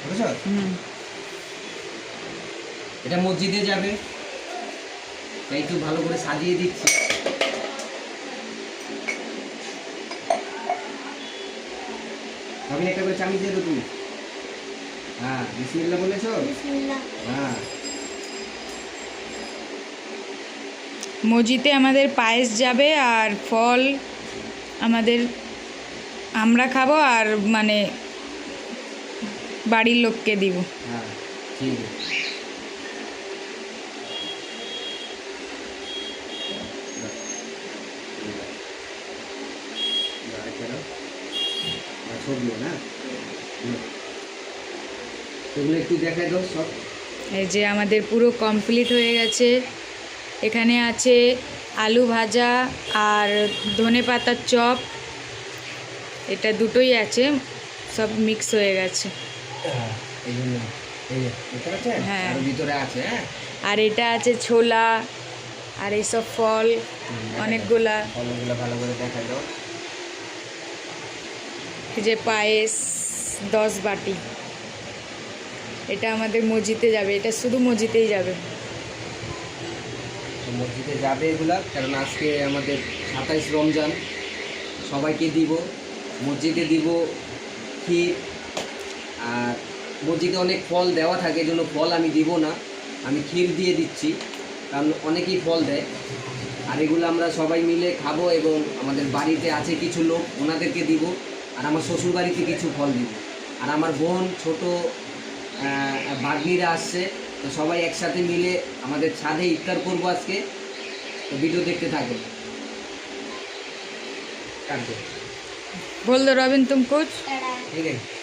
বুঝছো? এটা মসজিদে যাবে, তাই একটু ভালো করে সাজিয়ে দিচ্ছি। একটা করে চামিচ দিয়ে দেবো তুমি। হ্যাঁ, বিসমিল্লাহ বলেছো? হ্যাঁ। মসজিদে আমাদের পায়েস যাবে আর ফল আমাদের আমরা খাবো আর মানে বাড়ির লোককে দিব। হ্যাঁ, ঠিক আছে। এগুলো একটু দেখাই দাও সব। এই যে আমাদের পুরো কমপ্লিট হয়ে গেছে। এখানে আছে আলু ভাজা আর ধনেপাতার চপ, এটা দুটোই আছে, সব মিক্স হয়ে গেছে। এই জন্য এই যে দেখতে পাচ্ছেন? হ্যাঁ। আর ভিতরে আছে। হ্যাঁ, আর এটা আছে ছোলা আর এইসব ফল অনেকগুলা। ফলগুলো ভালো করে দেখা দাও। এই যে পায়েস 10 বাটি, এটা আমাদের মসজিদে যাবে, এটা শুধু মসজিদেই যাবে। তো মসজিদে যাবে এগুলা, কারণ আজকে আমাদের 27 রমজান, সবাইকে দিব। মসজিদে দিব ক্ষীর, আর মসজিদে অনেক ফল দেওয়া থাকে, এই জন্য ফল আমি দিব না, আমি ক্ষীর দিয়ে দিচ্ছি, কারণ অনেকেই ফল দেয়। আর এগুলো আমরা সবাই মিলে খাবো, এবং আমাদের বাড়িতে আছে কিছু লোক, ওনাদেরকে দিব। আর আমার শ্বশুর বাড়িতে কিছু ফল দিব। আর আমার বোন ছোট ভাগ্নিরা আসছে, তো সবাই একসাথে মিলে আমাদের ছাদে ইফতার করবো আজকে। তো ভিডিও দেখতে থাকুন। बोल दो रॉबिन तुम कुछ। ঠিক আছে।